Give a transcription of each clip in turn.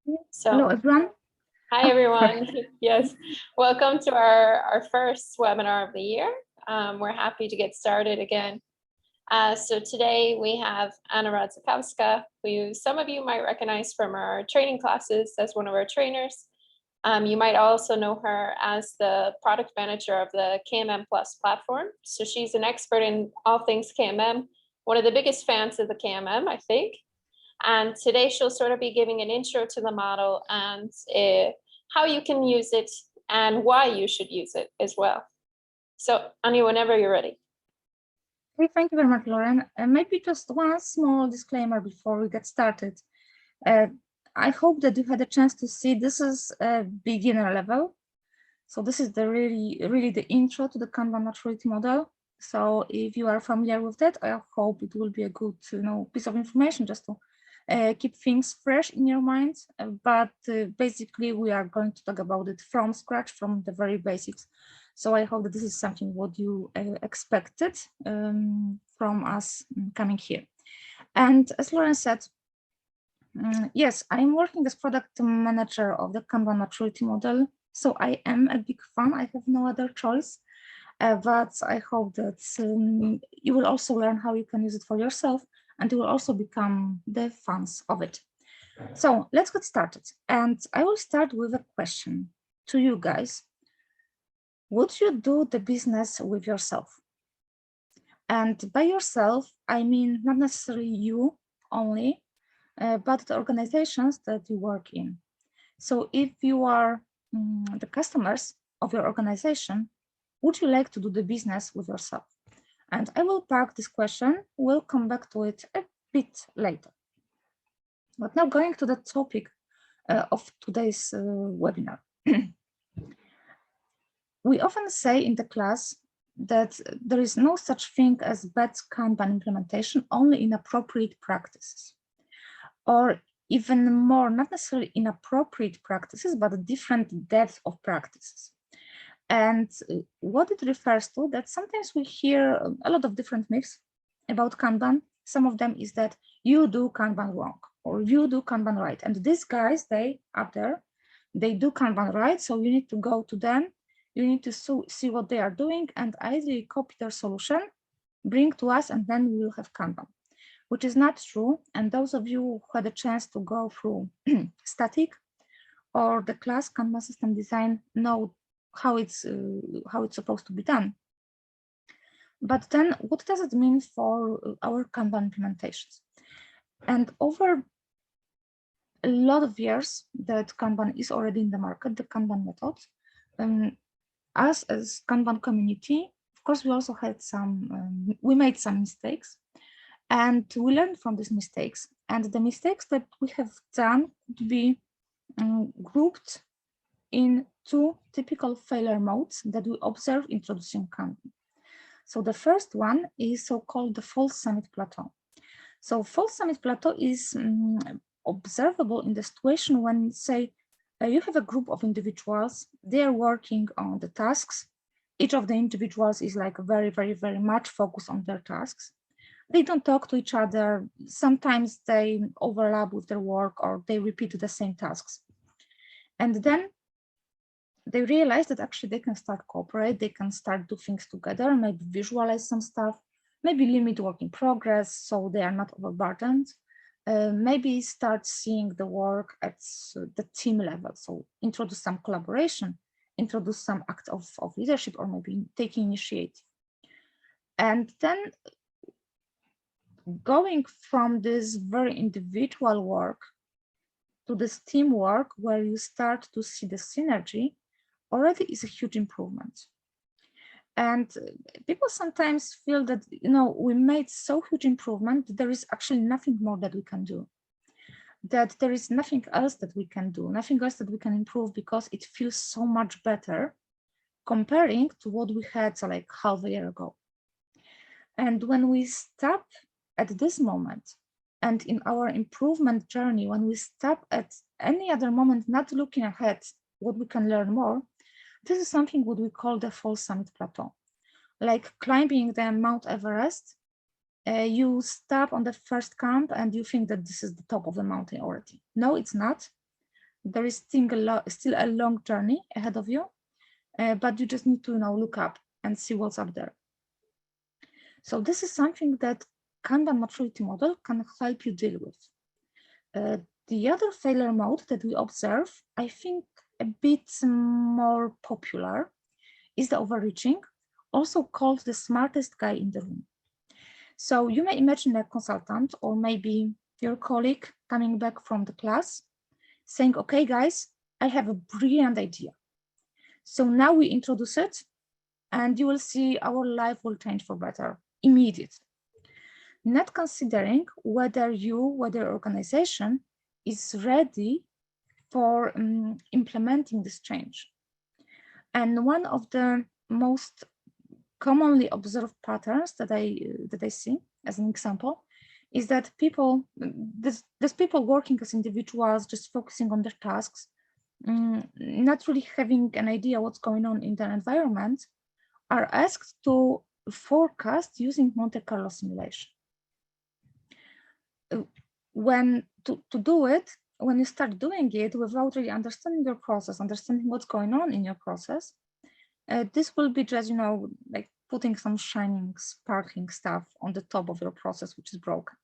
Hello, everyone. Hi, everyone. Yes, welcome to our first webinar of the year. We're happy to get started again. So today we have Anna Radzikowska, who some of you might recognize from our training classes as one of our trainers. You might also know her as the product manager of the KMM Plus platform. So she's an expert in all things KMM, one of the biggest fans of the KMM, I think. And today she'll sort of be giving an intro to the model and how you can use it and why you should use it as well. So Annie, whenever you're ready. Okay, thank you very much, Lauren. Maybe just one small disclaimer before we get started. I hope that you had a chance to see this is a beginner level. So this is the really the intro to the Kanban Maturity Model. So if you are familiar with that, I hope it will be a good piece of information just to keep things fresh in your mind. But basically, we are going to talk about it from scratch, from the very basics. So I hope that this is something what you expected from us coming here. And as Lauren said, yes, I'm working as product manager of the Kanban Maturity Model. So I am a big fan. I have no other choice. But I hope that you will also learn how you can use it for yourself, and you will also become the fans of it. So let's get started. And I will start with a question to you guys. Would you do the business with yourself? And by yourself, I mean not necessarily you only, but the organizations that you work in. So if you are the customers of your organization, would you like to do the business with yourself? And I will park this question. We'll come back to it a bit later. But now going to the topic of today's webinar. We often say in the class that there is no such thing as bad Kanban implementation, only inappropriate practices. Or even more, not necessarily inappropriate practices, but a different depth of practices. And what it refers to, that sometimes we hear a lot of different myths about Kanban. Some of them is that you do Kanban wrong or you do Kanban right. And these guys, they up there, they do Kanban right. So you need to go to them. You need to see what they are doing and either copy their solution, bring to us, and then we will have Kanban, which is not true. And those of you who had a chance to go through static or the class Kanban system design know how it's supposed to be done. But then what does it mean for our Kanban implementations? And over a lot of years that Kanban is already in the market, the Kanban method, us as Kanban community, of course, we also had we made some mistakes, and we learned from these mistakes. And the mistakes that we have done could be grouped in two typical failure modes that we observe introducing Kanban. So the first one is so-called the false summit plateau. So false summit plateau is observable in the situation when, say, you have a group of individuals, they are working on the tasks. Each of the individuals is like very, very, very much focused on their tasks. They don't talk to each other. Sometimes they overlap with their work or they repeat the same tasks. And then they realize that actually they can start cooperate, they can start do things together, maybe visualize some stuff, maybe limit work in progress so they are not overburdened, maybe start seeing the work at the team level, so introduce some collaboration, introduce some act of leadership, or maybe taking initiative. And then going from this very individual work to this teamwork where you start to see the synergy already is a huge improvement. And people sometimes feel that, we made so huge improvement that there is actually nothing more that we can do, that there is nothing else that we can do, nothing else that we can improve because it feels so much better comparing to what we had like half a year ago. And when we stop at this moment and in our improvement journey, when we stop at any other moment, not looking ahead, what we can learn more, this is something what we call the false summit plateau. Like climbing the Mount Everest, you stop on the first camp and you think that this is the top of the mountain already. No, it's not. there is still a long journey ahead of you, but you just need to look up and see what's up there. So this is something that Kanban Maturity Model can help you deal with. The other failure mode that we observe, I think a bit more popular, is the overreaching, also called the smartest guy in the room. So you may imagine a consultant or maybe your colleague coming back from the class saying, okay, guys, I have a brilliant idea. So now we introduce it and you will see our life will change for better immediately. Not considering whether your organization is ready for implementing this change. And one of the most commonly observed patterns that I see as an example is that there's people working as individuals, just focusing on their tasks, not really having an idea what's going on in their environment, are asked to forecast using Monte Carlo simulation. When to do it, when you start doing it without really understanding your process, understanding what's going on in your process, this will be just, like putting some shining, sparkling stuff on the top of your process, which is broken.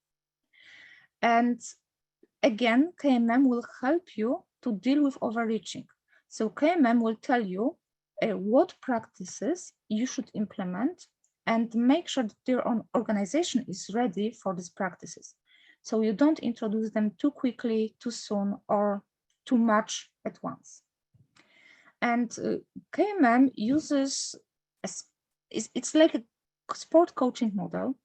And again, KMM will help you to deal with overreaching. So KMM will tell you what practices you should implement and make sure that your own organization is ready for these practices. So you don't introduce them too quickly, too soon, or too much at once. And KMM uses, it's like a sport coaching model.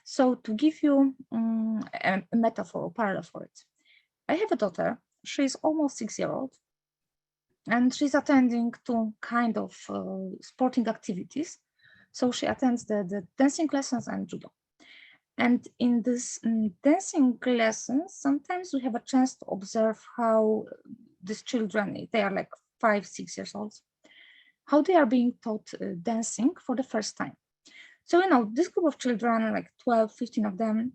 So to give you a metaphor or parallel for it, I have a daughter, she's almost 6-year-old, and she's attending to kind of sporting activities. So she attends the dancing lessons and judo. And in this dancing lessons, sometimes we have a chance to observe how these children, they are like 5-6 years old, how they are being taught dancing for the first time. So, this group of children, like 12-15 of them,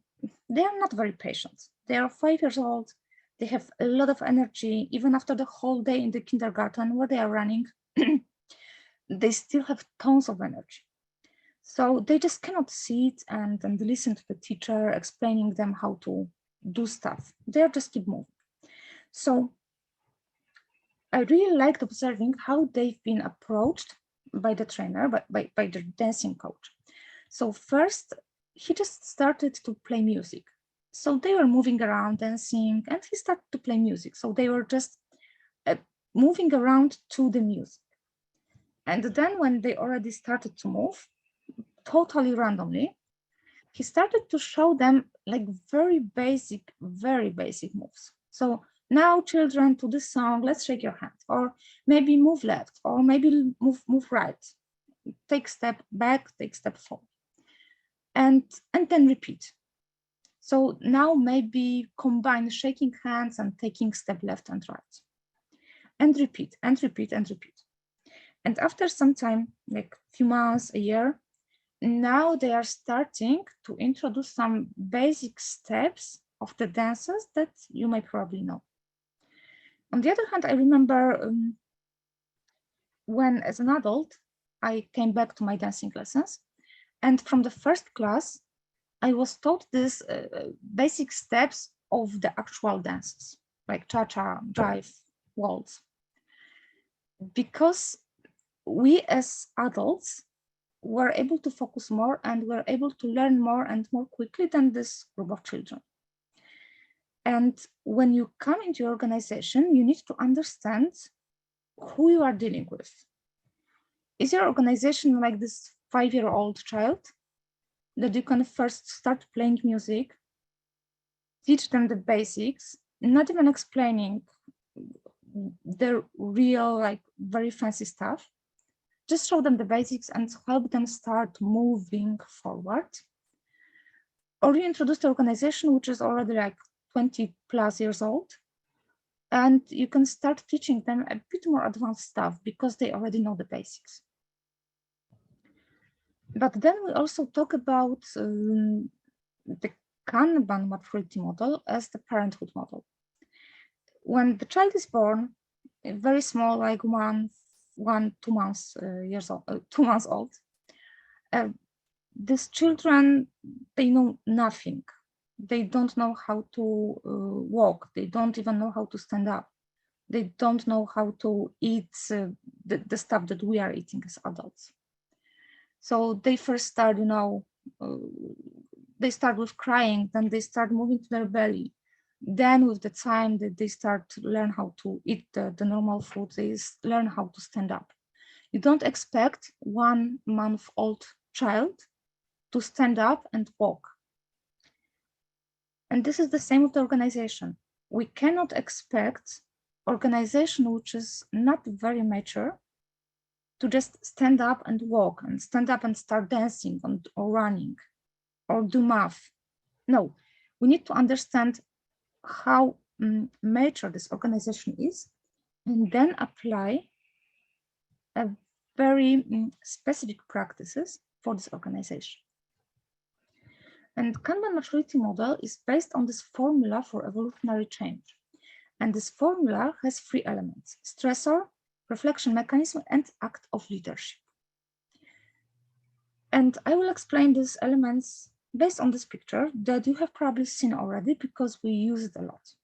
they are not very patient. They are 5 years old. They have a lot of energy, even after the whole day in the kindergarten where they are running, they still have tons of energy. So they just cannot sit and listen to the teacher explaining them how to do stuff. They just keep moving. So I really liked observing how they've been approached by the trainer, by the dancing coach. So first, he just started to play music. So they were moving around dancing and he started to play music. So they were just moving around to the music. And then when they already started to move, totally randomly, he started to show them like very basic moves. So now children, to this song, let's shake your hand, or maybe move left, or maybe move right, take step back, take step forward, and then repeat. So now maybe combine shaking hands and taking step left and right, and repeat and repeat and repeat. And after some time, like a few months, a year, now they are starting to introduce some basic steps of the dances that you might probably know. On the other hand, I remember when, as an adult, I came back to my dancing lessons, and from the first class, I was taught these basic steps of the actual dances, like cha-cha, jive, waltz, because we as adults were able to focus more and were able to learn more and more quickly than this group of children. And when you come into your organization, you need to understand who you are dealing with. Is your organization like this 5-year-old child that you can first start playing music, teach them the basics, not even explaining the real, like very fancy stuff, just show them the basics and help them start moving forward? Or you introduce the organization, which is already like 20+ years old, and you can start teaching them a bit more advanced stuff because they already know the basics. But then we also talk about the Kanban Maturity Model as the parenthood model. when the child is born, very small, like 2 months years old, 2 months old, these children, they know nothing. They don't know how to walk. They don't even know how to stand up. They don't know how to eat the stuff that we are eating as adults. So they first start, they start with crying, then they start moving to their belly. Then with the time that they start to learn how to eat the normal food, they learn how to stand up. You don't expect 1 month old child to stand up and walk. And this is the same with the organization. We cannot expect organization which is not very mature to just stand up and walk and stand up and start dancing or running or do math. No, we need to understand how mature this organization is and then apply a very specific practices for this organization. And Kanban Maturity Model is based on this formula for evolutionary change. And this formula has 3 elements: stressor, reflection mechanism, and act of leadership. And I will explain these elements based on this picture that you have probably seen already because we use it a lot.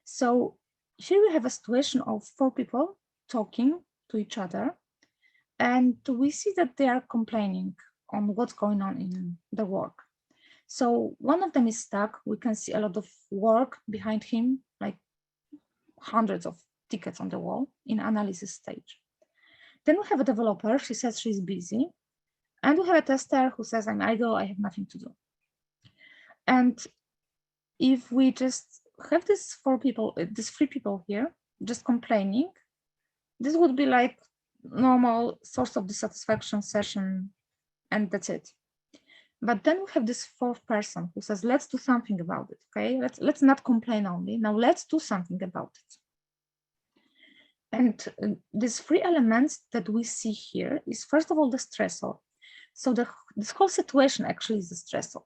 So here we have a situation of 4 people talking to each other, and we see that they are complaining on what's going on in the work. So one of them is stuck. We can see a lot of work behind him, like hundreds of tickets on the wall in analysis stage. Then we have a developer. She says she's busy. And we have a tester who says, I'm idle, I have nothing to do. And if we just have these 3 people here just complaining, this would be like normal source of dissatisfaction session, and that's it. But then we have this 4th person who says, let's do something about it, okay? Let's not complain only. Now let's do something about it. And these 3 elements that we see here is, first of all, the stressor. So this whole situation actually is the stressor.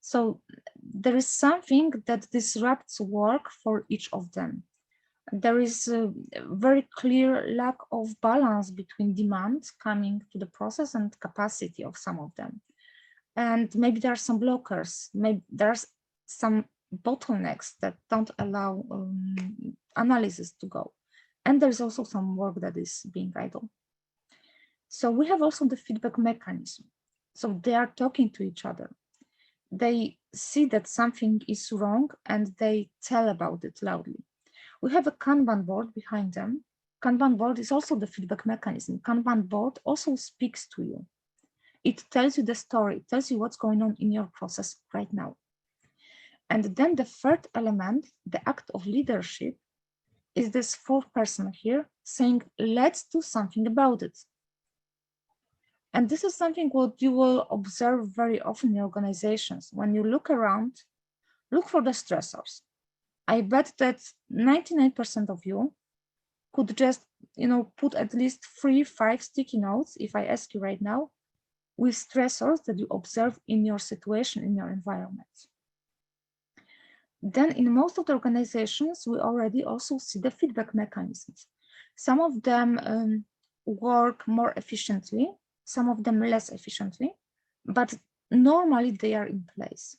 So there is something that disrupts work for each of them. There is a very clear lack of balance between demands coming to the process and capacity of some of them. And maybe there are some blockers, maybe there's some bottlenecks that don't allow analysis to go. And there's also some work that is being idle. So we have also the feedback mechanism. So they are talking to each other. They see that something is wrong and they tell about it loudly. We have a Kanban board behind them. Kanban board is also the feedback mechanism. Kanban board also speaks to you. It tells you the story, it tells you what's going on in your process right now. And then the 3rd element, the act of leadership, is this 4th person here saying, let's do something about it. And this is something what you will observe very often in organizations. When you look around, look for the stressors. I bet that 99% of you could just, put at least 3-5 sticky notes, if I ask you right now, with stressors that you observe in your situation, in your environment. Then in most of the organizations, we already also see the feedback mechanisms. Some of them work more efficiently, some of them less efficiently, but normally they are in place.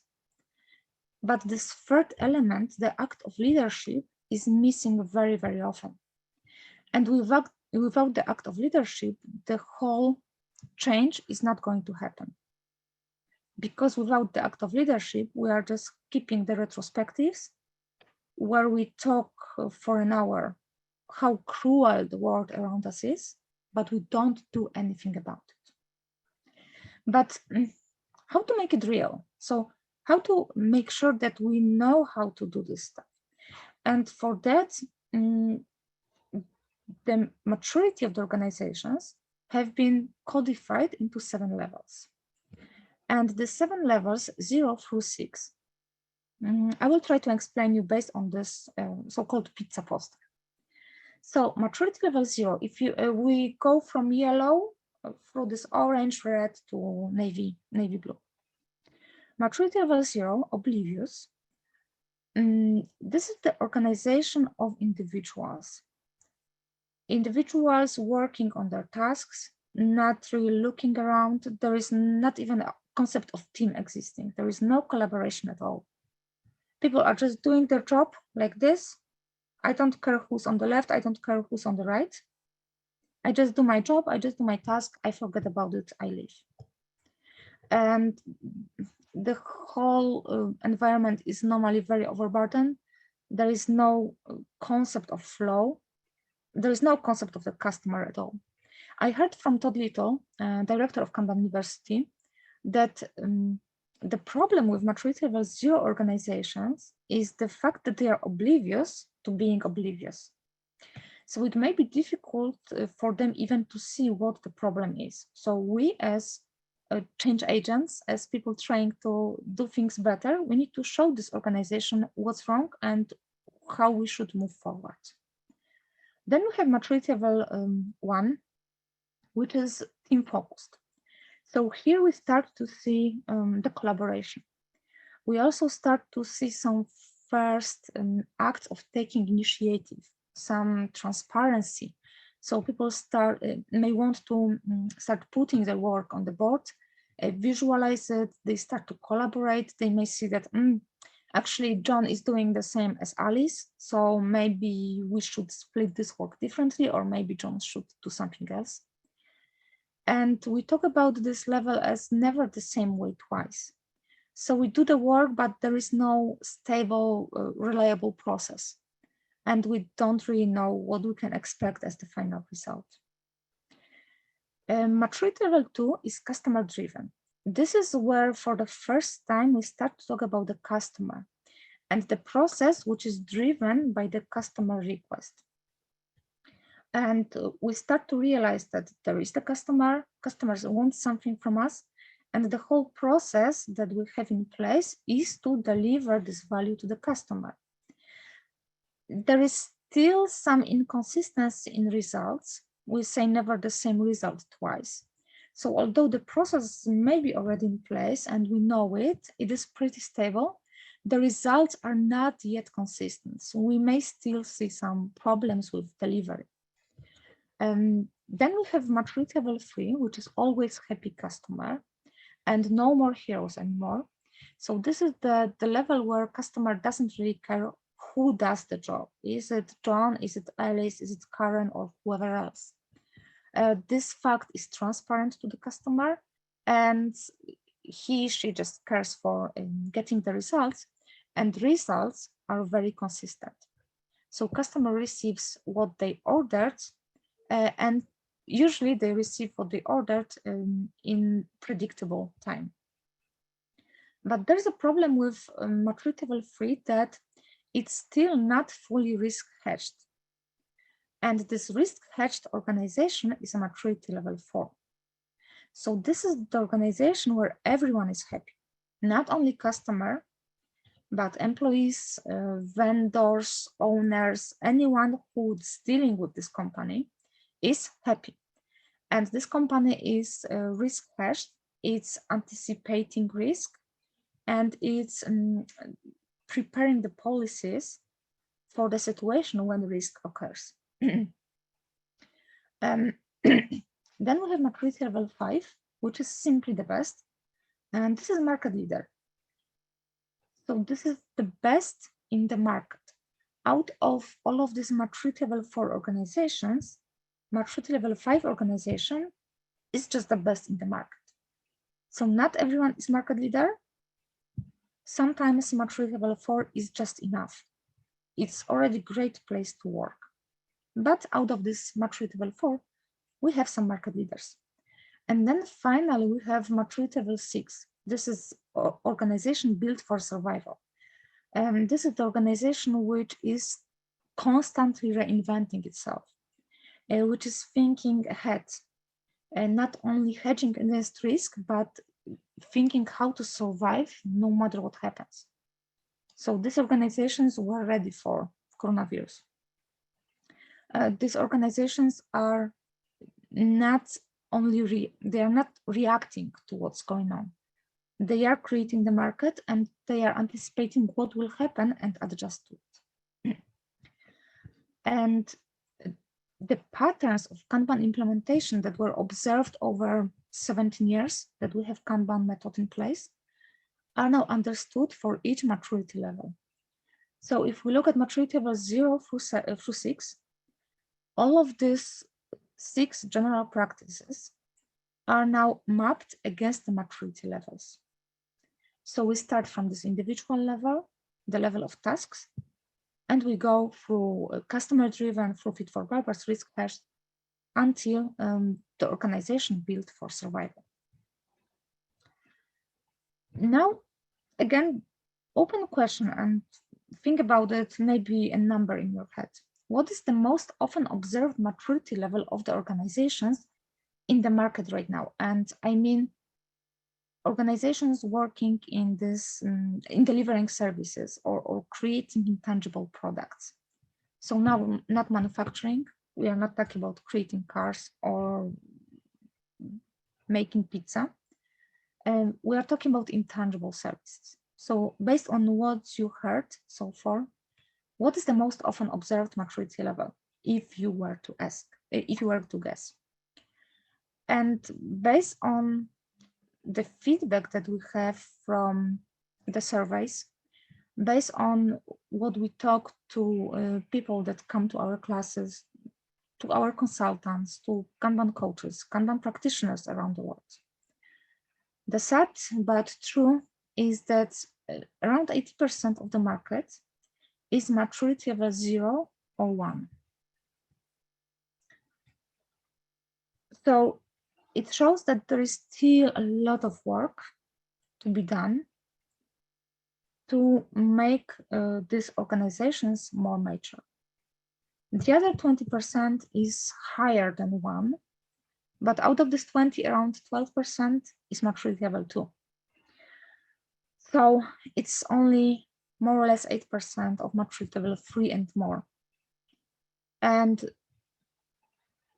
But this 3rd element, the act of leadership, is missing very, very often. And without the act of leadership, the whole change is not going to happen. Because without the act of leadership, we are just keeping the retrospectives where we talk for an hour how cruel the world around us is, but we don't do anything about it. But how to make it real? So how to make sure that we know how to do this stuff? And for that, the maturity of the organizations have been codified into 7 levels. And the 7 levels, 0 through 6, I will try to explain you based on this so-called pizza poster. So maturity level 0, if we go from yellow through this orange, red to navy blue. Maturity level 0, oblivious. This is the organization of individuals. Individuals working on their tasks, not really looking around. There is not even a concept of team existing. There is no collaboration at all. People are just doing their job like this. I don't care who's on the left. I don't care who's on the right. I just do my job. I just do my task. I forget about it. I leave. And the whole environment is normally very overburdened. There is no concept of flow. There is no concept of the customer at all. I heard from Todd Little, director of Kanban University, that the problem with maturity level 0 organizations is the fact that they are oblivious to being oblivious. So it may be difficult for them even to see what the problem is. So we as change agents, as people trying to do things better, we need to show this organization what's wrong and how we should move forward. Then we have maturity level 1, which is team focused. So here we start to see the collaboration. We also start to see some first acts of taking initiative, some transparency. So people may want to start putting their work on the board, visualize it, they start to collaborate. They may see that actually John is doing the same as Alice, so maybe we should split this work differently, or maybe John should do something else. And we talk about this level as never the same way twice. So we do the work, but there is no stable, reliable process. And we don't really know what we can expect as the final result. Maturity level 2 is customer driven. This is where for the first time we start to talk about the customer and the process which is driven by the customer request. And we start to realize that there is the customer, customers want something from us, and the whole process that we have in place is to deliver this value to the customer. There is still some inconsistency in results. We say never the same result twice. So although the process may be already in place and we know it, it is pretty stable, the results are not yet consistent. So we may still see some problems with delivery. Then we have maturity level 3, which is always happy customer and no more heroes anymore. So this is the level where customer doesn't really care who does the job. Is it John, is it Alice, is it Karen, or whoever else? This fact is transparent to the customer, and she just cares for getting the results, and results are very consistent. So customer receives what they ordered, and usually they receive what they ordered in predictable time. But there's a problem with maturity level 3 that it's still not fully risk hedged. And this risk hedged organization is a maturity level 4. So this is the organization where everyone is happy, not only customer, but employees, vendors, owners, anyone who's dealing with this company is happy. And this company is risk hedged, it's anticipating risk, and it's preparing the policies for the situation when risk occurs. Then we have maturity level 5, which is simply the best, and this is market leader. So this is the best in the market. Out of all of these maturity level 4 organizations, maturity level 5 organization is just the best in the market. So not everyone is market leader. Sometimes maturity level 4 is just enough. It's already a great place to work. But out of this maturity level 4, we have some market leaders. And then finally, we have maturity level 6. This is an organization built for survival. And this is the organization which is constantly reinventing itself, which is thinking ahead, and not only hedging against risk, but thinking how to survive no matter what happens. So these organizations were ready for coronavirus. These organizations are not only they are not reacting to what's going on. They are creating the market and they are anticipating what will happen and adjust to it. And the patterns of Kanban implementation that were observed over 17 years that we have Kanban method in place are now understood for each maturity level. So if we look at maturity level 0 through 6, all of these 6 general practices are now mapped against the maturity levels. So we start from this individual level, the level of tasks, and we go through customer-driven, through fit-for-purpose, risk-hedged, until the organization built for survival. Now, again, open question and think about it, maybe a number in your head. What is the most often observed maturity level of the organizations in the market right now? And I mean, organizations working in this, in delivering services or creating intangible products. So now, not manufacturing, we are not talking about creating cars or making pizza. We are talking about intangible services. So based on what you heard so far, what is the most often observed maturity level, if you were to ask, if you were to guess? And based on the feedback that we have from the surveys, based on what we talk to people that come to our classes, to our consultants, to Kanban coaches, Kanban practitioners around the world, the sad but true is that around 80% of the market is maturity level 0 or 1. So it shows that there is still a lot of work to be done to make these organizations more mature. The other 20% is higher than 1, but out of this 20, around 12% is maturity level 2. So it's only more or less 8% of maturity level 3 and more. And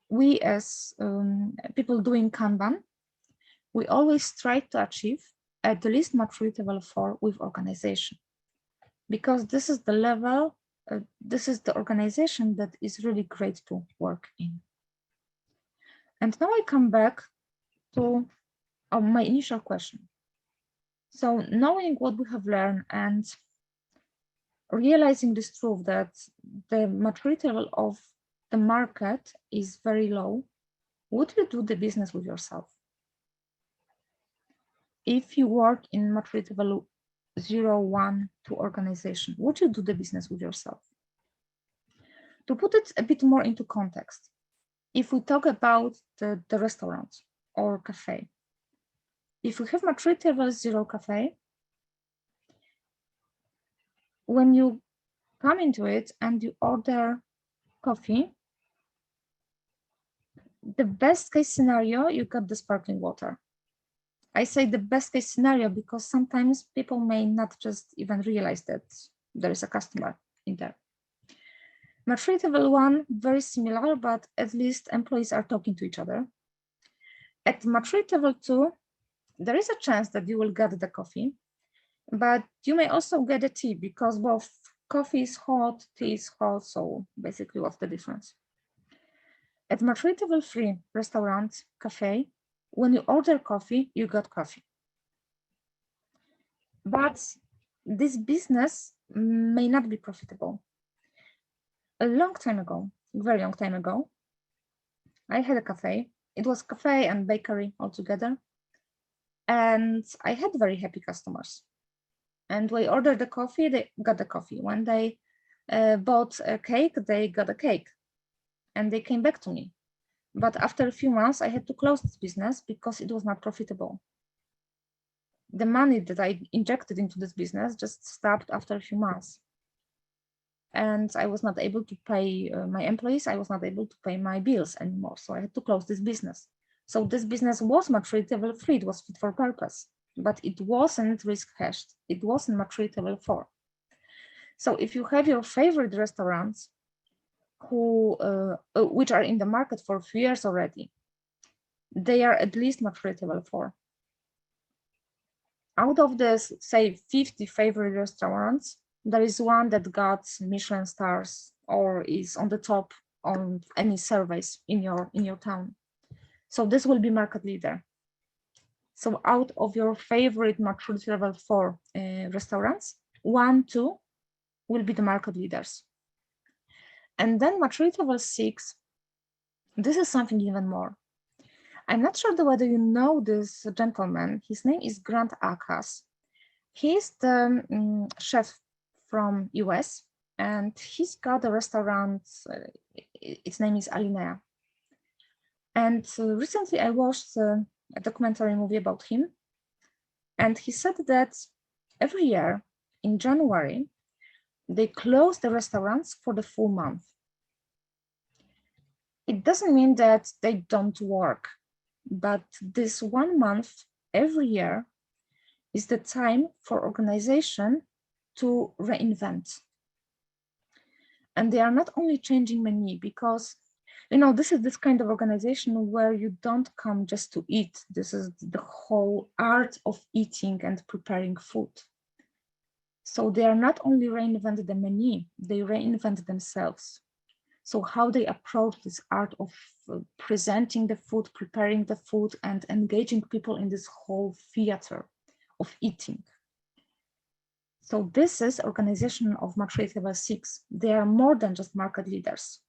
we as people doing Kanban, we always try to achieve at the least maturity level 4 with organization, because this is the level, this is the organization that is really great to work in. And now I come back to my initial question. So knowing what we have learned and realizing this truth that the maturity level of the market is very low, would you do the business with yourself? If you work in maturity level 0, 1, 2 organization, would you do the business with yourself? To put it a bit more into context, if we talk about the restaurant or cafe, if we have maturity level 0 cafe, when you come into it and you order coffee, the best case scenario, you got the sparkling water. I say the best case scenario because sometimes people may not just even realize that there is a customer in there. Maturity level 1, very similar, but at least employees are talking to each other. At maturity level 2, there is a chance that you will get the coffee, but you may also get a tea because both coffee is hot, tea is hot, so basically what's the difference? At maturity level 3, restaurant, cafe, when you order coffee, you got coffee. But this business may not be profitable. A long time ago, very long time ago, I had a cafe. It was cafe and bakery all together. And I had very happy customers. And when I ordered the coffee, they got the coffee. When they bought a cake, they got a cake. And they came back to me. But after a few months, I had to close this business because it was not profitable. The money that I injected into this business just stopped after a few months. And I was not able to pay my employees. I was not able to pay my bills anymore. So I had to close this business. So this business was maturity level 3. It was fit for purpose, but it wasn't risk hedged. It wasn't maturity level 4. So if you have your favorite restaurants who, which are in the market for a few years already, they are at least maturity level 4. Out of this, say 50 favorite restaurants, there is one that got Michelin stars or is on the top on any surveys in your town. So this will be market leader. So out of your favorite maturity level 4 restaurants, 1, 2 will be the market leaders. And then maturity level 6, this is something even more. I'm not sure whether you know this gentleman. His name is Grant Acas. He's the chef from US, and he's got a restaurant. Its name is Alinea. And recently I watched a documentary movie about him. And he said that every year in January, they close the restaurants for the full month. It doesn't mean that they don't work, but this 1 month every year is the time for organization to reinvent. And they are not only changing menu because, you know, this is this kind of organization where you don't come just to eat. This is the whole art of eating and preparing food. So they are not only reinventing the menu, they reinvent themselves. So how they approach this art of presenting the food, preparing the food, and engaging people in this whole theater of eating. So this is organization of maturity level 6. They are more than just market leaders.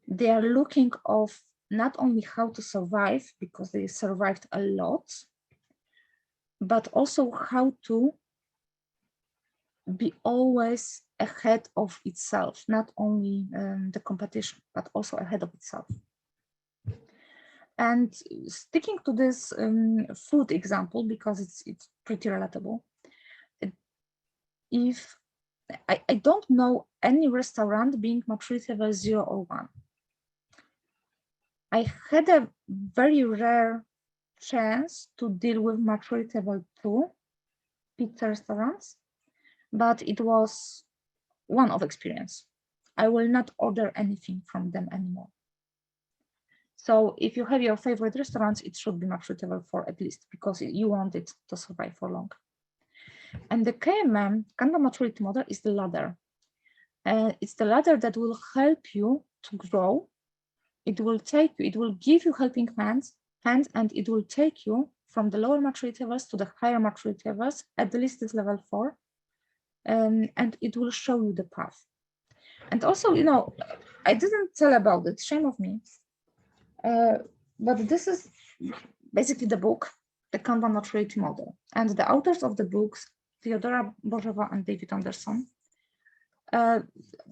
They are looking of not only how to survive, because they survived a lot, but also how to be always ahead of itself, not only the competition, but also ahead of itself. And sticking to this food example, because it's pretty relatable, if I don't know any restaurant being maturity level 0 or 1. I had a very rare chance to deal with maturity level 2 pizza restaurants, but it was one-off experience. I will not order anything from them anymore. So if you have your favorite restaurants, it should be maturity level 4 at least, because you want it to survive for long. And the KMM, Kanban Maturity Model, is the ladder. It's the ladder that will help you to grow. It will take you, it will give you helping hands, and it will take you from the lower maturity levels to the higher maturity levels, at least this level 4, and it will show you the path. And also, you know, I didn't tell about it, shame of me, but this is basically the book, the Kanban Maturity Model. And the authors of the books, Theodora Borzova and David Anderson,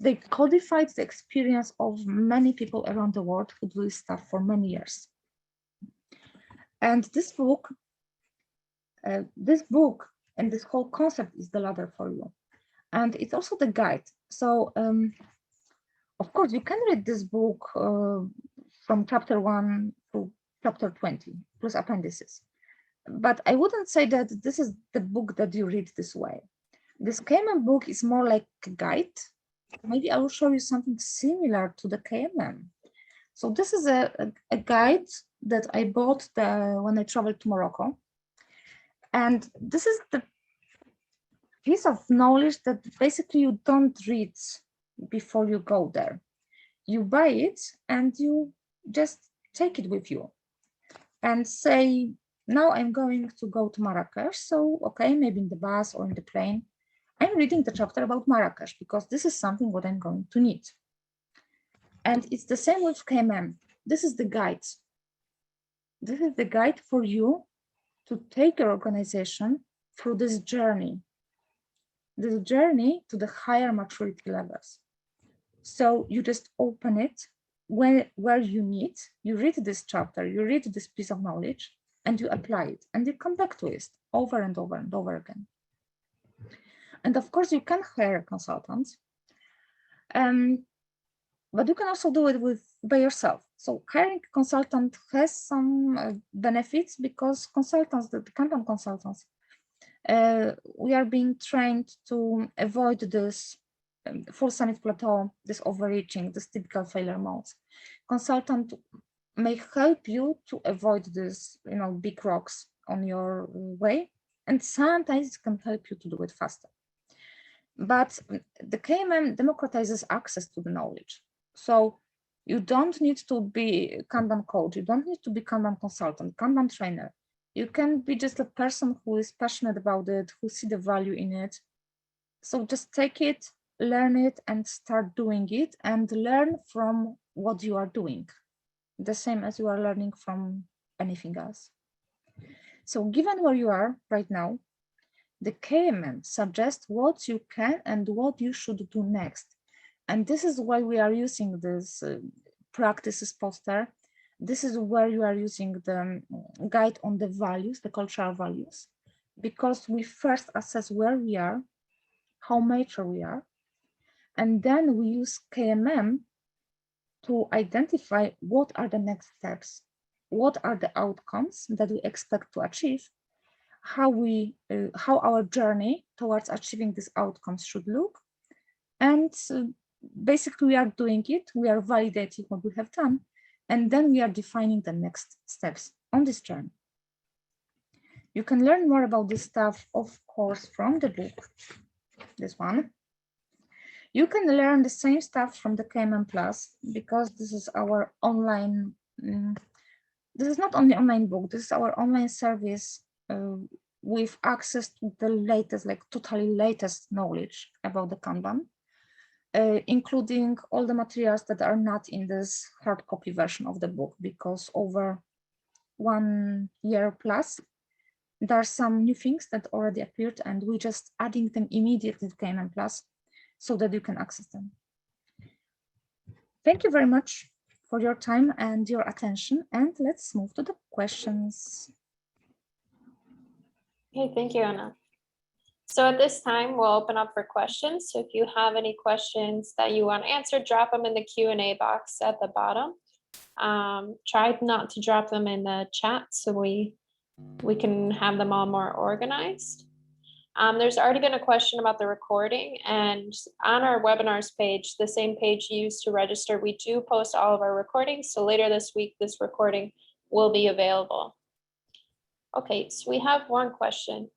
they codified the experience of many people around the world who do this stuff for many years. And this book and this whole concept is the ladder for you. And it's also the guide. So, of course, you can read this book from chapter 1 to chapter 20, plus appendices. But I wouldn't say that this is the book that you read this way. This KMM book is more like a guide. Maybe I will show you something similar to the KMM. So this is a guide that I bought when I traveled to Morocco. And this is the piece of knowledge that basically you don't read before you go there. You buy it and you just take it with you and say, now I'm going to go to Marrakesh. So, okay, maybe in the bus or in the plane, I'm reading the chapter about Marrakesh because this is something what I'm going to need. And it's the same with KMM. This is the guide. This is the guide for you to take your organization through this journey to the higher maturity levels. So you just open it where you need, you read this chapter, you read this piece of knowledge, and you apply it, and you come back to it over and over and over again. And of course, you can hire consultants, but you can also do it by yourself. So hiring a consultant has some benefits because consultants, the Kanban consultants, we are being trained to avoid this full summit plateau, this overreaching, this typical failure modes. Consultant may help you to avoid this, big rocks on your way And sometimes it can help you to do it faster. But the KMM democratizes access to the knowledge. So you don't need to be Kanban coach, you don't need to be Kanban consultant, Kanban trainer. You can be just a person who is passionate about it, who see the value in it. So just take it, learn it, and start doing it, and learn from what you are doing, the same as you are learning from anything else. So given where you are right now, the KMM suggests what you can and what you should do next. And this is why we are using this practices poster. This is where you are using the guide on the values, the cultural values, because we first assess where we are, how mature we are, and then we use KMM to identify what are the next steps, what are the outcomes that we expect to achieve, how our journey towards achieving these outcomes should look, and basically we are doing it, we are validating what we have done, and then we are defining the next steps on this journey. You can learn more about this stuff, of course, from the book, this one. You can learn the same stuff from the KMM Plus, because this is our online, this is not only online book, this is our online service with access to the latest, like totally latest knowledge about the Kanban, including all the materials that are not in this hard copy version of the book, because over 1 year plus, there are some new things that already appeared, and we're just adding them immediately to KMM Plus so that you can access them. Thank you very much for your time and your attention, and let's move to the questions. Okay, thank you, Anna. So at this time, we'll open up for questions. So if you have any questions that you want answered, drop them in the Q&A box at the bottom. Try not to drop them in the chat so we can have them all more organized. There's already been a question about the recording, and on our webinars page, the same page used to register, we do post all of our recordings. So later this week, this recording will be available. Okay, so we have one question.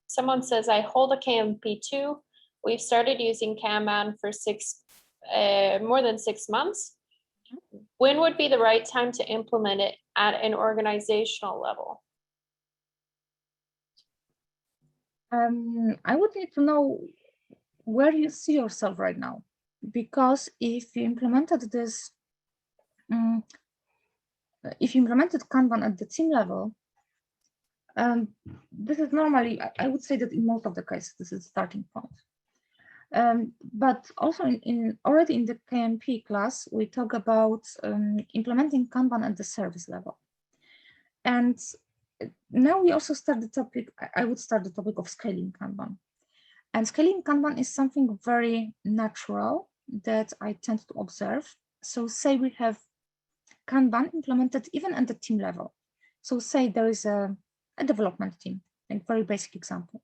Someone says, I hold a KMP2. We've started using Kanban for more than 6 months. When would be the right time to implement it at an organizational level? I would need to know where you see yourself right now, because if you implemented this, if you implemented Kanban at the team level, this is normally, I would say that in most of the cases, this is the starting point. But also already in the KMP class, we talk about implementing Kanban at the service level. And now we also start the topic, I would start the topic of scaling Kanban. And scaling Kanban is something very natural that I tend to observe. So say we have Kanban implemented even at the team level. So say there is a development team, a very basic example.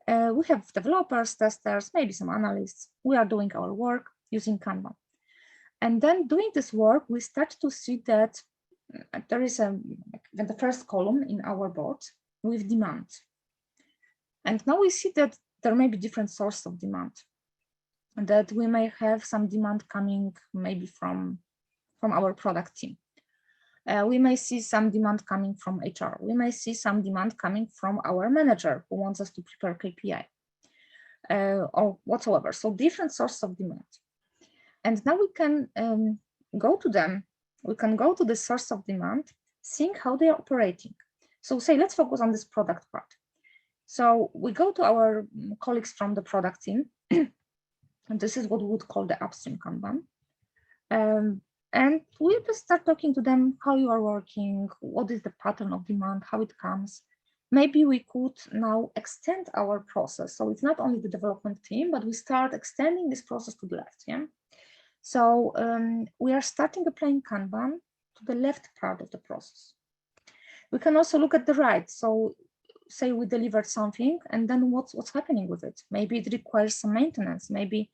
We have developers, testers, maybe some analysts. We are doing our work using Kanban. And then doing this work, we start to see that there is the first column in our board with demand. And now we see that there may be different sources of demand, and that we may have some demand coming maybe from our product team. We may see some demand coming from HR. We may see some demand coming from our manager who wants us to prepare KPI or whatsoever. So different sources of demand. And now we can go to them. We can go to the source of demand, seeing how they are operating. So say, let's focus on this product part. So we go to our colleagues from the product team, and this is what we would call the upstream Kanban. And we just start talking to them, how you are working, what is the pattern of demand, how it comes. Maybe we could now extend our process. So it's not only the development team, but we start extending this process to the left, yeah? So we are starting applying Kanban to the left part of the process. We can also look at the right. So say we delivered something, and then what's happening with it? Maybe it requires some maintenance. Maybe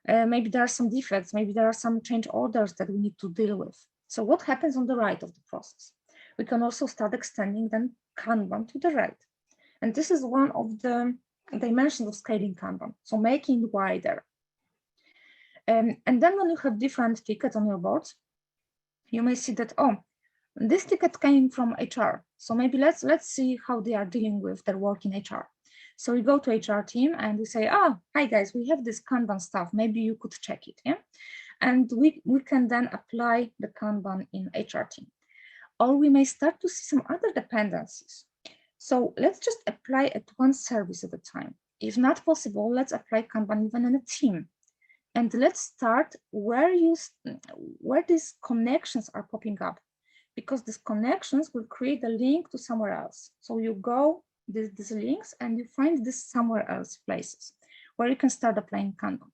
there are some defects. Maybe there are some change orders that we need to deal with. So what happens on the right of the process? We can also start extending then Kanban to the right. And this is one of the dimensions of scaling Kanban, so making it wider. And then when you have different tickets on your board, you may see that, oh, this ticket came from HR. So maybe let's see how they are dealing with their work in HR. So we go to HR team and we say, oh, hi guys, we have this Kanban stuff. Maybe you could check it, yeah? And we can then apply the Kanban in HR team. Or we may start to see some other dependencies. So let's just apply at one service at a time. If not possible, let's apply Kanban even in a team. And let's start where these connections are popping up, because these connections will create a link to somewhere else. So you go these links and you find this somewhere else places where you can start applying Kanban.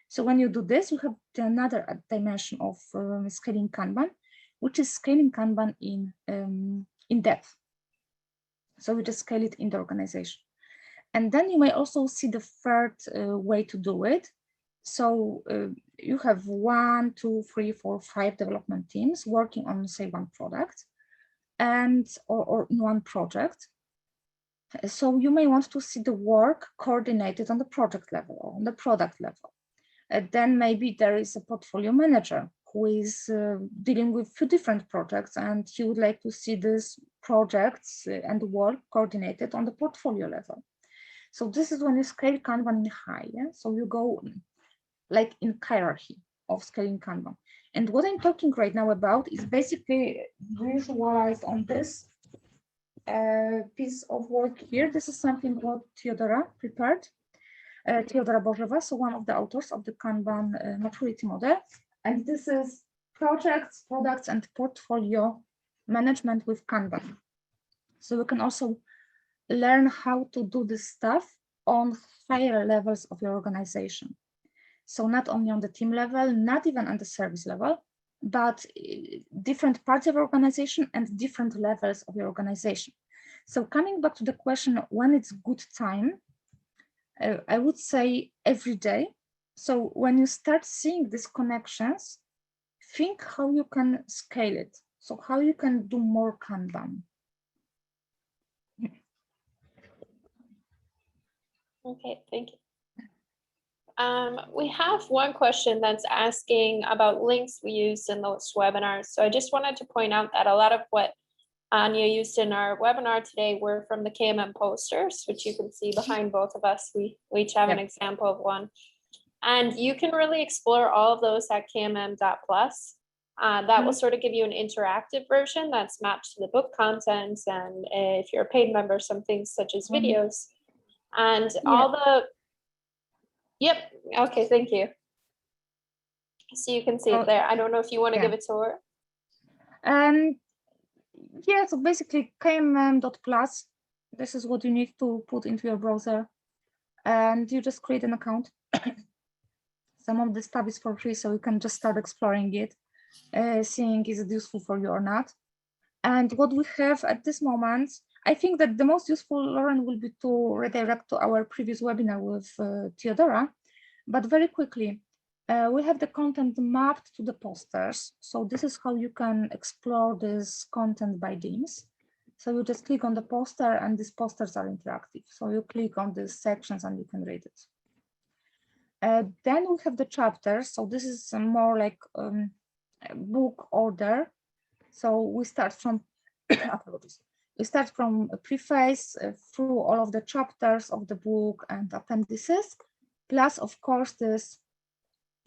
So when you do this, you have another dimension of scaling Kanban, which is scaling Kanban in depth. So we just scale it in the organization. And then you may also see the third way to do it. So you have 1, 2, 3, 4, 5 development teams working on, say, one product or in one project. So you may want to see the work coordinated on the project level or on the product level. Then maybe there is a portfolio manager who is dealing with 2 different projects, and he would like to see these projects and work coordinated on the portfolio level. So this is when you scale Kanban in high. Yeah? So you go like in hierarchy of scaling Kanban. And what I'm talking right now about is basically visualized on this piece of work here. This is something what Teodora prepared. Teodora Bożewa, so one of the authors of the Kanban Maturity Model. And this is projects, products, and portfolio management with Kanban. So we can also learn how to do this stuff on higher levels of your organization. So not only on the team level, not even on the service level, but different parts of your organization and different levels of your organization. So coming back to the question, when it's good time, I would say every day. So when you start seeing these connections, think how you can scale it. So how you can do more Kanban. Okay, thank you. We have one question that's asking about links we used in those webinars. So I just wanted to point out that a lot of what Anya used in our webinar today were from the KMM posters, which you can see behind both of us. We each have an example of one. And you can really explore all of those at kmm.plus. That will sort of give you an interactive version that's matched to the book content. And if you're a paid member, some things such as videos. And all the, okay, thank you. So you can see it there. I don't know if you want to give it to her. Yeah, so basically kmm.plus, this is what you need to put into your browser, and you just create an account. Some of the stuff is for free, so you can just start exploring it, seeing is it useful for you or not. And what we have at this moment, I think that the most useful, Lauren, will be to redirect to our previous webinar with Teodora, but very quickly, we have the content mapped to the posters. So this is how you can explore this content by themes. So you just click on the poster and these posters are interactive. So you click on these sections and you can read it. Then we have the chapters. So this is more like book order. So we start from, we start from a preface through all of the chapters of the book and appendices, plus of course this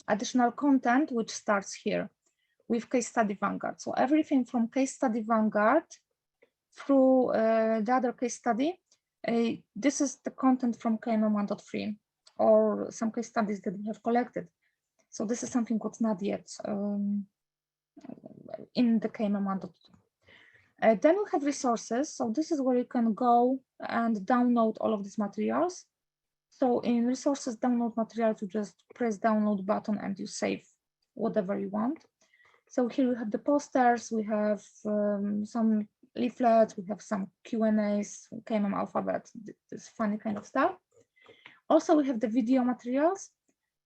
additional content, which starts here with case study Vanguard. So everything from case study Vanguard through the other case study, this is the content from KMM 1.3 or some case studies that we have collected. So this is something what's not yet in the KMM 1.2. Then we have resources. So this is where you can go and download all of these materials. So in resources download materials, you just press download button and you save whatever you want. So here we have the posters, we have some leaflets, we have some Q&As, KMM alphabet, this funny kind of stuff. Also, we have the video materials.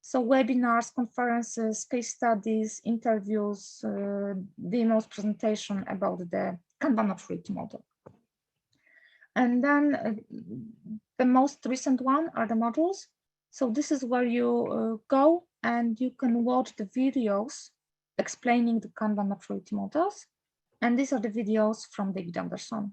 So webinars, conferences, case studies, interviews, demos, presentation about the Kanban Maturity Model. And then the most recent one are the modules. So this is where you go and you can watch the videos explaining the Kanban maturity models. And these are the videos from David Anderson.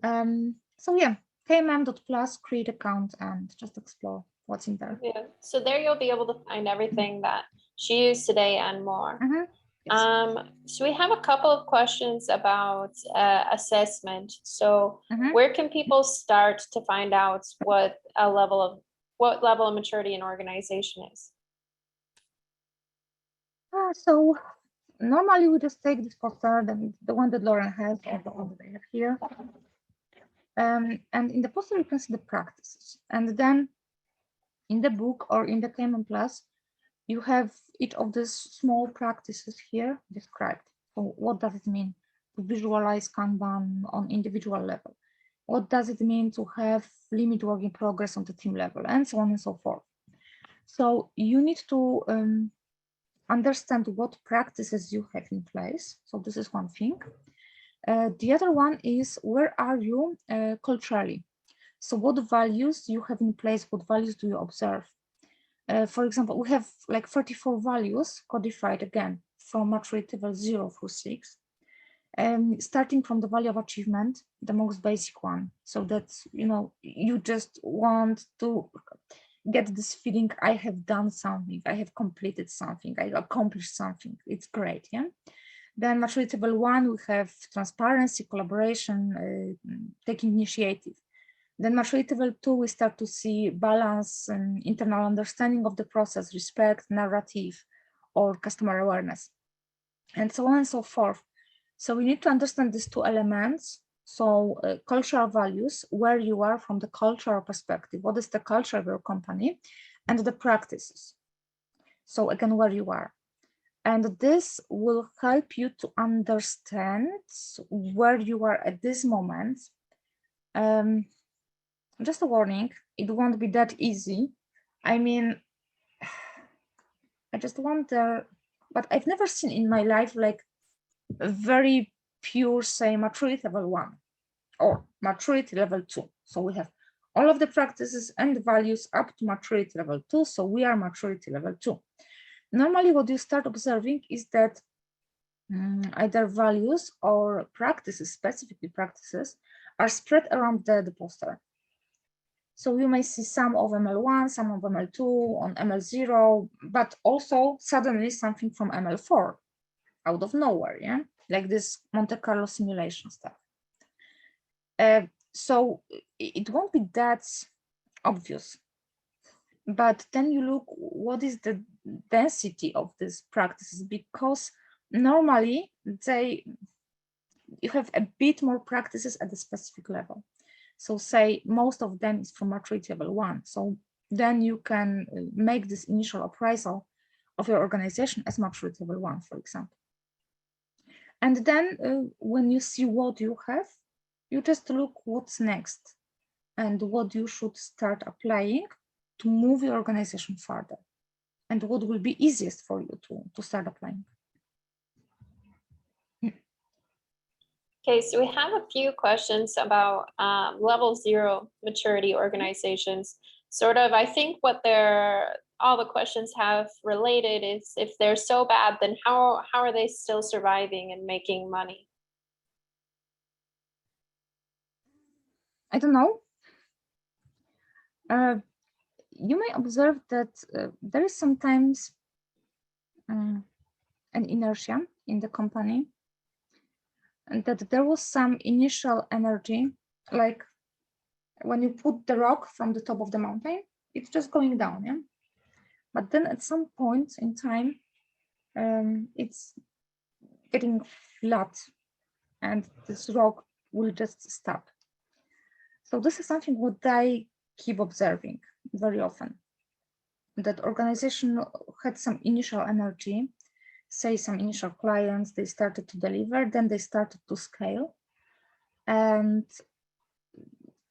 So yeah, KMM.plus, create account and just explore what's in there. Yeah, so there you'll be able to find everything that she used today and more. Yes. So we have a couple of questions about assessment. So where can people start to find out what level of maturity an organization is? So normally we just take this poster, the one that Lauren has, and the one that I have here. And in the poster you can see the practices, and then in the book or in the KMM Plus, you have each of these small practices here described. So what does it mean to visualize Kanban on individual level? What does it mean to have limit work in progress on the team level, and so on and so forth. So you need to understand what practices you have in place. So this is one thing. The other one is, where are you culturally? So what values you have in place, what values do you observe? For example, we have like 34 values codified again from maturity level 0 through 6. Starting from the value of achievement, the most basic one. So that's, you just want to get this feeling, I have done something, I have completed something, I accomplished something. It's great, yeah? Then maturity level 1, we have transparency, collaboration, taking initiative. Then maturity level 2, we start to see balance and internal understanding of the process, respect, narrative, or customer awareness, and so on and so forth. So we need to understand these two elements. So cultural values, where you are from the cultural perspective, what is the culture of your company, and the practices. So again, where you are. And this will help you to understand where you are at this moment. Just a warning, it won't be that easy. I mean, I just wonder, but I've never seen in my life like a very pure, say, maturity level 1 or maturity level 2. So we have all of the practices and the values up to maturity level 2. So we are maturity level 2. Normally, what you start observing is that either values or practices, specifically practices, are spread around the poster. So you may see some of ML1, some of ML2, on ML0, but also suddenly something from ML4 out of nowhere, yeah? Like this Monte Carlo simulation stuff. So it won't be that obvious. But then you look, what is the density of these practices? Because normally you have a bit more practices at the specific level. So say most of them is from maturity level 1. So then you can make this initial appraisal of your organization as maturity level 1, for example. And then when you see what you have, you just look what's next and what you should start applying to move your organization further, and what will be easiest for you to start applying. Okay, so we have a few questions about level 0 maturity organizations. Sort of, I think what all the questions have related is, if they're so bad, then how are they still surviving and making money? I don't know. You may observe that there is sometimes an inertia in the company, and that there was some initial energy, like when you put the rock from the top of the mountain, it's just going down, yeah? But then at some point in time, it's getting flat and this rock will just stop. So this is something what I keep observing very often, that organization had some initial energy, say some initial clients, they started to deliver, then they started to scale. And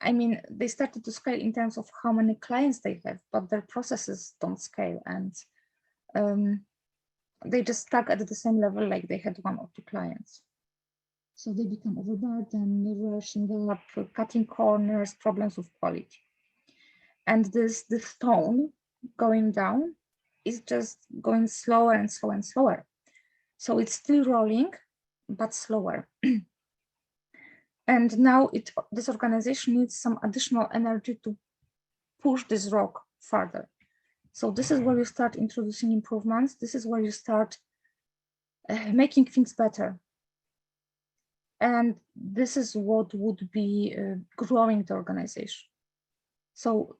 I mean, they started to scale in terms of how many clients they have, but their processes don't scale. And they just stuck at the same level like they had 1 or 2 clients. So they become overburdened, rushing up, cutting corners, problems with quality. And this stone going down is just going slower and slower and slower. So it's still rolling, but slower. And now this organization needs some additional energy to push this rock further. So this is where you start introducing improvements. This is where you start making things better. And this is what would be growing the organization. So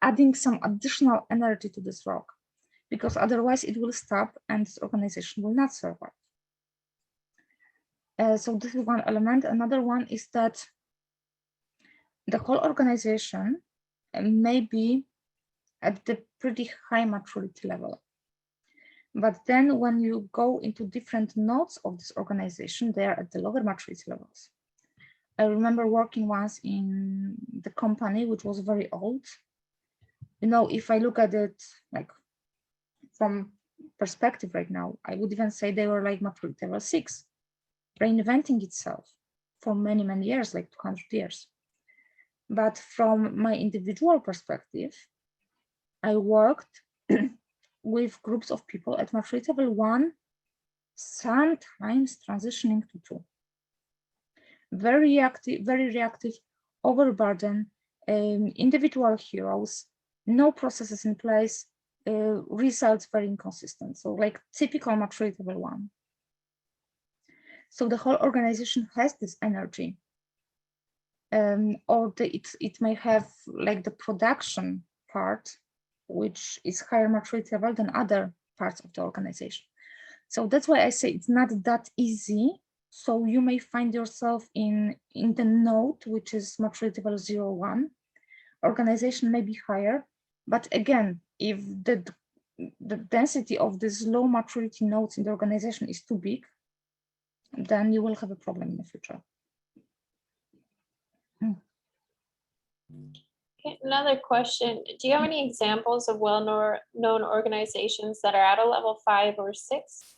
adding some additional energy to this rock, because otherwise it will stop and this organization will not survive. So this is one element. Another one is that the whole organization may be at the pretty high maturity level. But then when you go into different nodes of this organization, they are at the lower maturity levels. I remember working once in the company, which was very old. You know, if I look at it like from perspective right now, I would even say they were like maturity level 6, reinventing itself for many, many years, like 200 years. But from my individual perspective, I worked with groups of people at maturity level 1, sometimes transitioning to 2. Very reactive, overburdened, individual heroes, no processes in place, results very inconsistent. So like typical maturity level 1. So the whole organization has this energy, or it may have like the production part, which is higher maturity level than other parts of the organization. So that's why I say it's not that easy. So you may find yourself in the node, which is maturity level 0, 1. Organization may be higher, but again, if the density of these low maturity nodes in the organization is too big, then you will have a problem in the future. Okay, another question. Do you have any examples of well-known organizations that are at a level 5 or 6?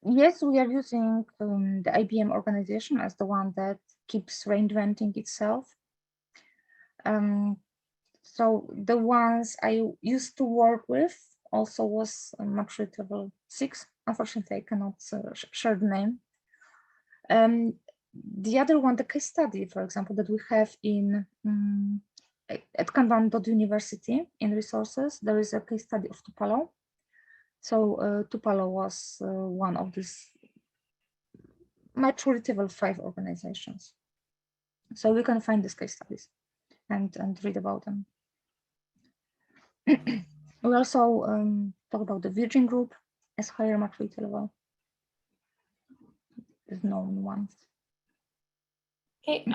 Yes, we are using the IBM organization as the one that keeps reinventing itself. So the ones I used to work with also was maturity level 6. Unfortunately, I cannot share the name. The other one, the case study, for example, that we have in at Kanban University in resources, there is a case study of Tupelo. So Tupelo was one of these maturity level 5 organizations. So we can find these case studies and read about them. We also talk about the Virgin Group as higher maturity level, is known ones. Okay,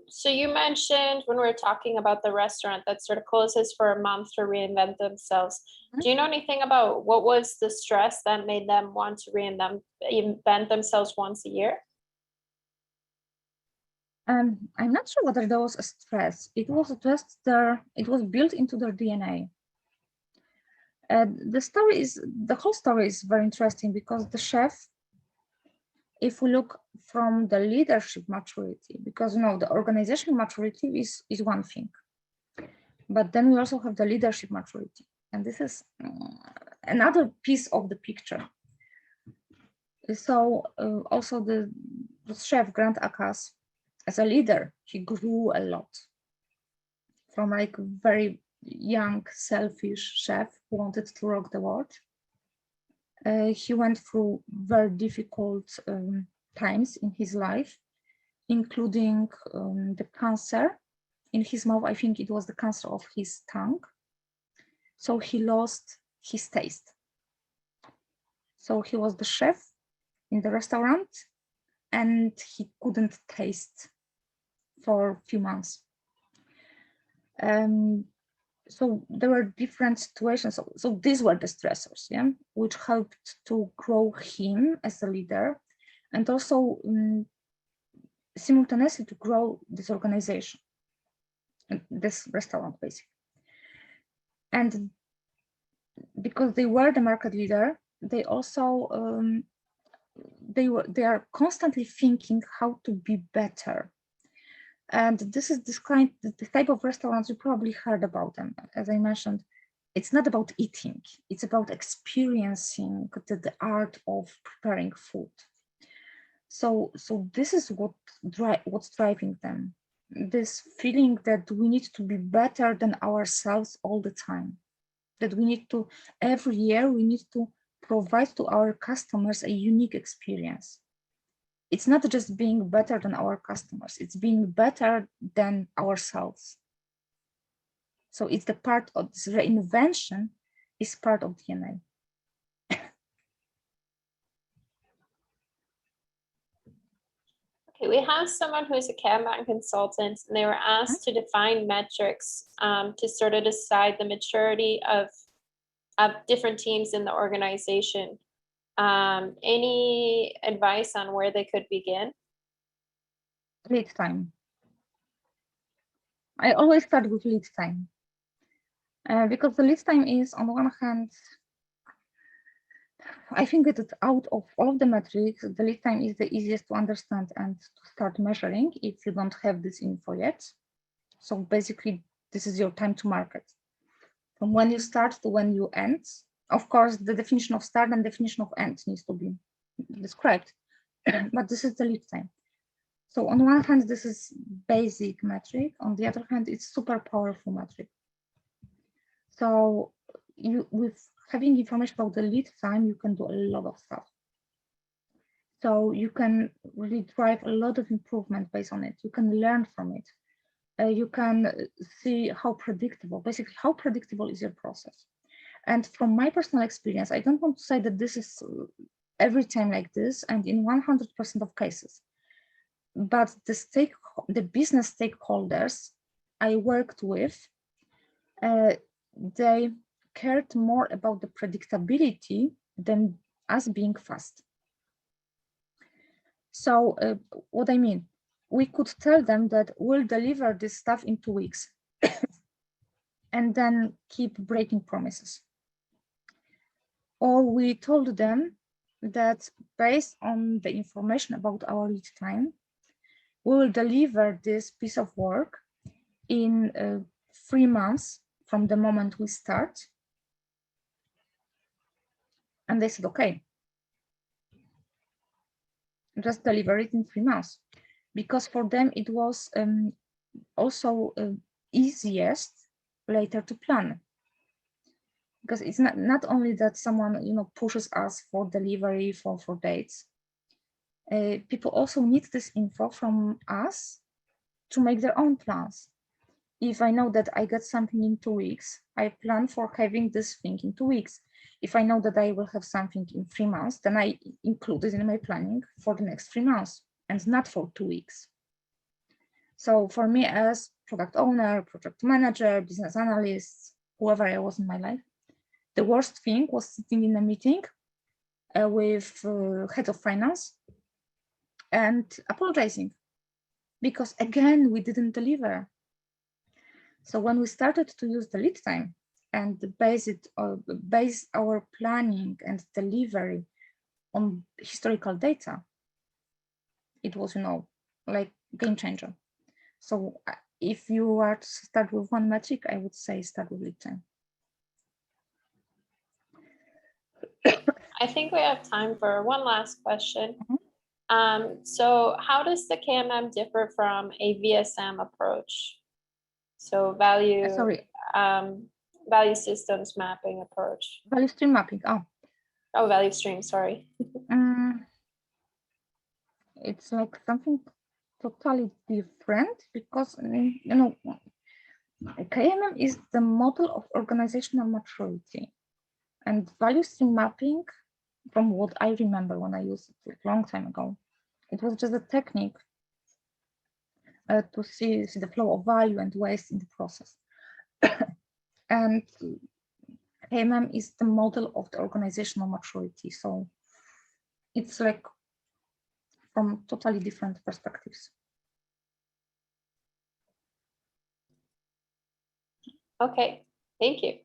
so you mentioned when we were talking about the restaurant that sort of closes for a month to reinvent themselves. Do you know anything about what was the stress that made them want to reinvent themselves once a year? I'm not sure whether there was a stress. It was just it was built into their DNA. The whole story is very interesting because the chef, if we look from the leadership maturity, because you know the organizational maturity is one thing, but then we also have the leadership maturity, and this is another piece of the picture. So also the chef Grant Acas, as a leader, he grew a lot from like very young, selfish chef who wanted to rock the world. He went through very difficult times in his life, including the cancer in his mouth. I think it was the cancer of his tongue. So he lost his taste. So he was the chef in the restaurant and he couldn't taste for a few months. So there were different situations. So these were the stressors, yeah, which helped to grow him as a leader and also simultaneously to grow this organization, this restaurant basically. And because they were the market leader, they also they are constantly thinking how to be better. And this is described the type of restaurants you probably heard about them. As I mentioned, it's not about eating, it's about experiencing the art of preparing food. So this is what's driving them. This feeling that we need to be better than ourselves all the time. That we need to, every year, we need to provide to our customers a unique experience. It's not just being better than our customers, it's being better than ourselves. So it's the part of this reinvention is part of DNA. Okay, we have someone who's a Kanban consultant, and they were asked to define metrics to sort of decide the maturity of different teams in the organization. Any advice on where they could begin? Lead time. I always start with lead time. Because the lead time is, on one hand, I think that out of all of the metrics, the lead time is the easiest to understand and to start measuring if you don't have this info yet. So basically, this is your time to market. From when you start to when you end. Of course, the definition of start and definition of end needs to be described, but this is the lead time. So on one hand, this is basic metric. On the other hand, it's super powerful metric. So with having information about the lead time, you can do a lot of stuff. So you can really drive a lot of improvement based on it. You can learn from it. You can see how predictable is your process. And from my personal experience, I don't want to say that this is every time like this and in 100% of cases, but the business stakeholders I worked with, they cared more about the predictability than us being fast. So what I mean, we could tell them that we'll deliver this stuff in 2 weeks and then keep breaking promises. Or we told them that based on the information about our lead time, we will deliver this piece of work in 3 months from the moment we start. And they said, okay, just deliver it in 3 months. Because for them, it was also easiest later to plan. Because it's not only that someone pushes us for delivery for dates. People also need this info from us to make their own plans. If I know that I get something in 2 weeks, I plan for having this thing in 2 weeks. If I know that I will have something in 3 months, then I include it in my planning for the next 3 months and not for 2 weeks. So for me as product owner, project manager, business analyst, whoever I was in my life, the worst thing was sitting in a meeting with head of finance and apologizing because again, we didn't deliver. So when we started to use the lead time and base our planning and delivery on historical data, it was, like game changer. So if you are to start with one metric, I would say start with lead time. I think we have time for one last question. So how does the KMM differ from a VSM approach? So value systems mapping approach. Value stream mapping. Oh, value stream, sorry. It's like something totally different because, KMM is the model of organizational maturity. And value stream mapping, from what I remember when I used it a long time ago, it was just a technique to see the flow of value and waste in the process. And KMM is the model of the organizational maturity. So it's like from totally different perspectives. Okay, thank you.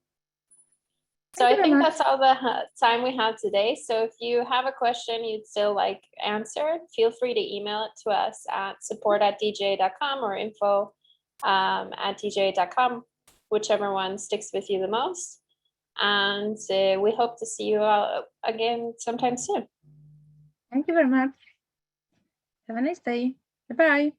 So I think that's all the time we have today. So if you have a question you'd still like answered, feel free to email it to us at support@dja.com or info@dja.com, whichever one sticks with you the most. And we hope to see you all again sometime soon. Thank you very much. Have a nice day. Bye-bye.